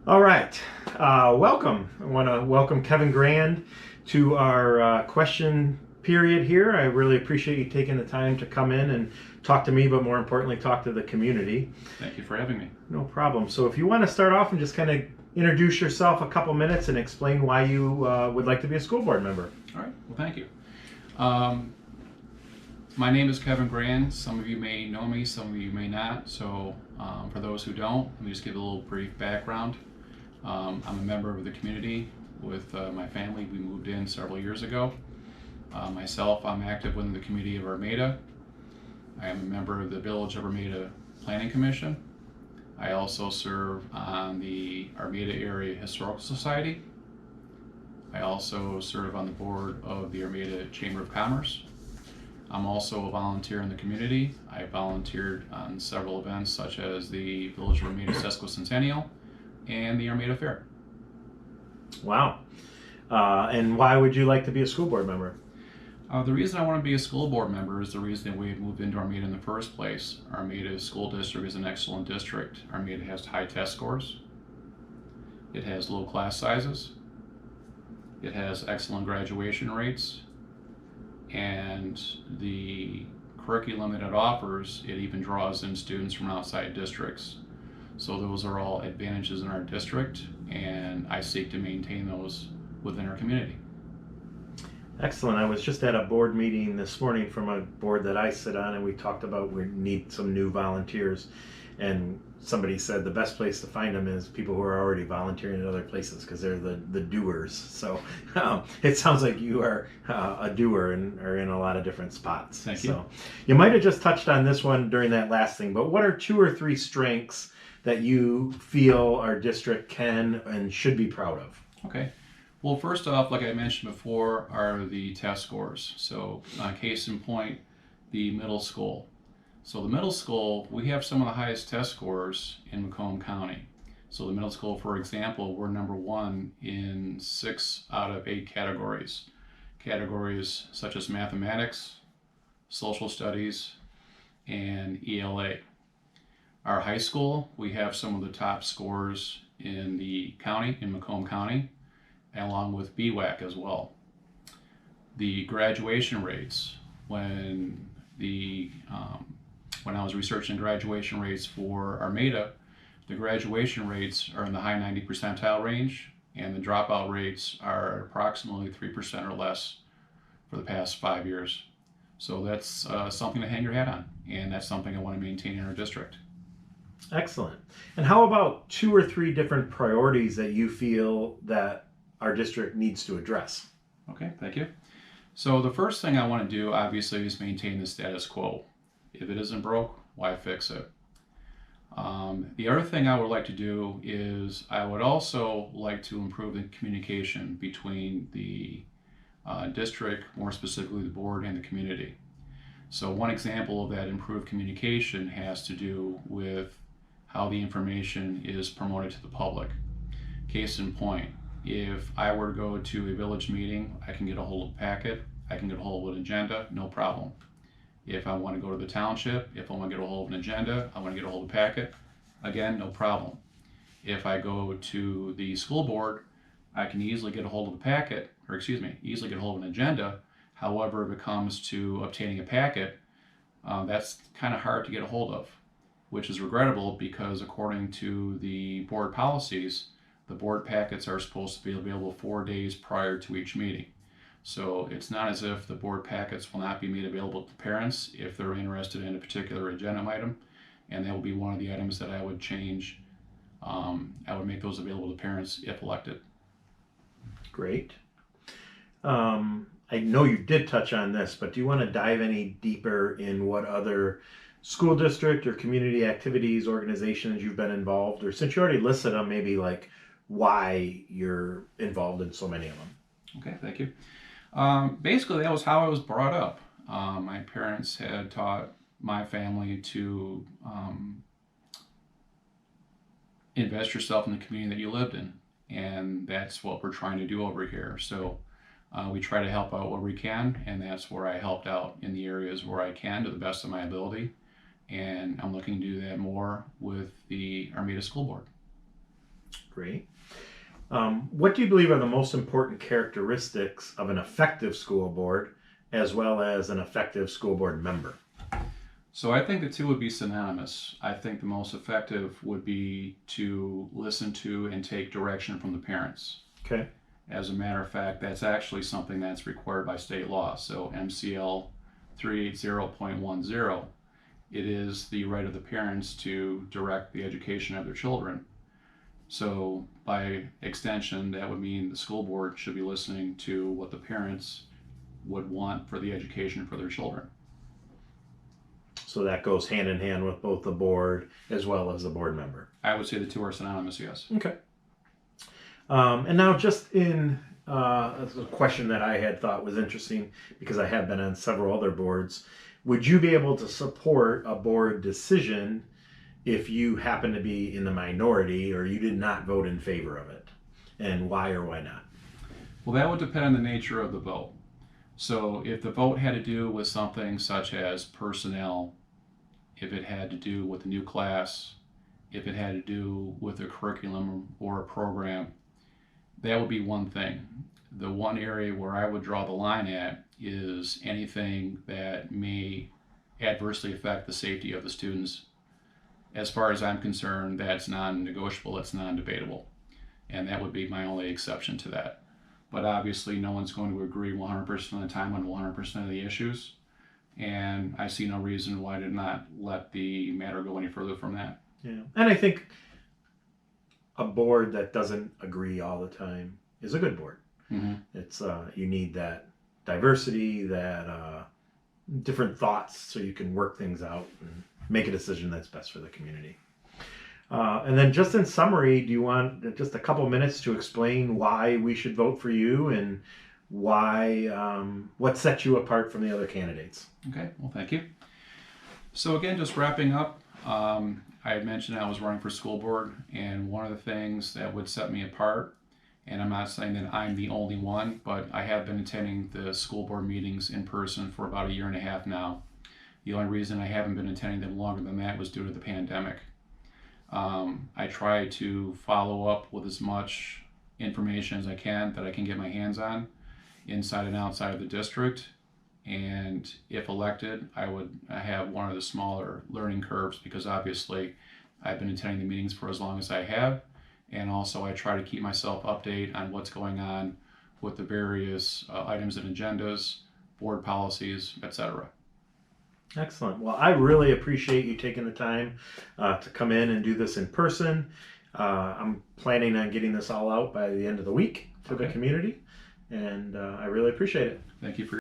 All right. Welcome. I want to welcome Kevin Grand to our question period here. I really appreciate you taking the time to come in and talk to me, but more importantly, talk to the community. Thank you for having me. No problem. So, if you want to start off and just kind of introduce yourself a couple minutes and explain why you would like to be a school board member. All right, well, thank you. Um, my name is Kevin Grand. Some of you may know me, some of you may not. So, for those who don't, let me just give a little brief background. I'm a member of the community with my family. We moved in several years ago. Myself, I'm active within the community of Armada. I am a member of the Village of Armada Planning Commission. I also serve on the Armada Area Historical Society. I also serve on the board of the Armada Chamber of Commerce. I'm also a volunteer in the community. I volunteered on several events such as the Village of Armada Sesquicentennial and the Armada Fair. Wow. And why would you like to be a school board member? The reason I want to be a school board member is the reason that we moved into Armada in the first place. Armada School District is an excellent district. Armada has high test scores. It has low class sizes. It has excellent graduation rates. And the curriculum that it offers, it even draws in students from outside districts. So those are all advantages in our district, and I seek to maintain those within our community. Excellent. I was just at a board meeting this morning from a board that I sit on, and we talked about we need some new volunteers. And somebody said the best place to find them is people who are already volunteering at other places because they're the doers. So it sounds like you are a doer and are in a lot of different spots. Thank you. So you might have just touched on this one during that last thing, but what are two or three strengths that you feel our district can and should be proud of? Okay. Well, first off, like I mentioned before, are the test scores. So, case in point, the middle school. So, the middle school, we have some of the highest test scores in Macomb County. So, the middle school, for example, we're number one in 6 out of 8 categories. Categories such as mathematics, social studies, and ELA. Our high school, we have some of the top scores in the county, in Macomb County, along with BWAC as well. The graduation rates, when when I was researching graduation rates for Armada, the graduation rates are in the high 90 percentile range, and the dropout rates are approximately 3% or less for the past 5 years. So that's something to hang your hat on, and that's something I want to maintain in our district. Excellent. And how about two or three different priorities that you feel that our district needs to address? Okay, thank you. So the first thing I want to do, obviously, is maintain the status quo. If it isn't broke, why fix it? The other thing I would like to do is I would also like to improve the communication between the district, more specifically the board and the community. So one example of that improved communication has to do with how the information is promoted to the public. Case in point, if I were to go to a village meeting, I can get a hold of a packet, I can get a hold of an agenda, no problem. If I want to go to the township, if I want to get a hold of an agenda, I want to get a hold of a packet, again, no problem. If I go to the school board, I can easily get a hold of a packet, or excuse me, easily get a hold of an agenda. However, if it comes to obtaining a packet, that's kind of hard to get a hold of, which is regrettable because according to the board policies, the board packets are supposed to be available 4 days prior to each meeting. So it's not as if the board packets will not be made available to parents if they're interested in a particular agenda item, and that will be one of the items that I would change. I would make those available to parents if elected. Great. I know you did touch on this, but do you want to dive any deeper in what other school district or community activities, organizations you've been involved, or since you already listed them, maybe like why you're involved in so many of them? Okay, thank you. Basically, that was how I was brought up. My parents had taught my family to invest yourself in the community that you lived in, and that's what we're trying to do over here. So we try to help out where we can, and that's where I helped out in the areas where I can to the best of my ability. And I'm looking to do that more with the Armada School Board. Great. What do you believe are the most important characteristics of an effective school board as well as an effective school board member? So I think the two would be synonymous. I think the most effective would be to listen to and take direction from the parents. Okay. As a matter of fact, that's actually something that's required by state law. So MCL 380.10, it is the right of the parents to direct the education of their children. So by extension, that would mean the school board should be listening to what the parents would want for the education for their children. So that goes hand in hand with both the board as well as the board member. I would say the two are synonymous, yes. Okay. And now just in a question that I had thought was interesting because I have been on several other boards, would you be able to support a board decision if you happen to be in the minority or you did not vote in favor of it? And why or why not? Well, that would depend on the nature of the vote. So if the vote had to do with something such as personnel, if it had to do with a new class, if it had to do with a curriculum or a program, that would be one thing. The one area where I would draw the line at is anything that may adversely affect the safety of the students. As far as I'm concerned, that's non-negotiable, that's non-debatable. And that would be my only exception to that. But obviously, no one's going to agree 100% of the time on 100% of the issues. And I see no reason why to not let the matter go any further from that. Yeah. And I think a board that doesn't agree all the time is a good board. Mm-hmm. It's you need that diversity, that different thoughts, so you can work things out and make a decision that's best for the community. And then just in summary, do you want just a couple minutes to explain why we should vote for you and why what sets you apart from the other candidates? Okay, well, thank you. So again, just wrapping up, I had mentioned I was running for school board, and one of the things that would set me apart, and I'm not saying that I'm the only one, but I have been attending the school board meetings in person for about 1.5 years now. The only reason I haven't been attending them longer than that was due to the pandemic. I try to follow up with as much information as I can that I can get my hands on inside and outside of the district. And if elected, I would have one of the smaller learning curves because obviously I've been attending the meetings for as long as I have. And also I try to keep myself updated on what's going on with the various items and agendas, board policies, etc. Excellent. Well, I really appreciate you taking the time to come in and do this in person. I'm planning on getting this all out by the end of the week to the community, and I really appreciate it. Thank you for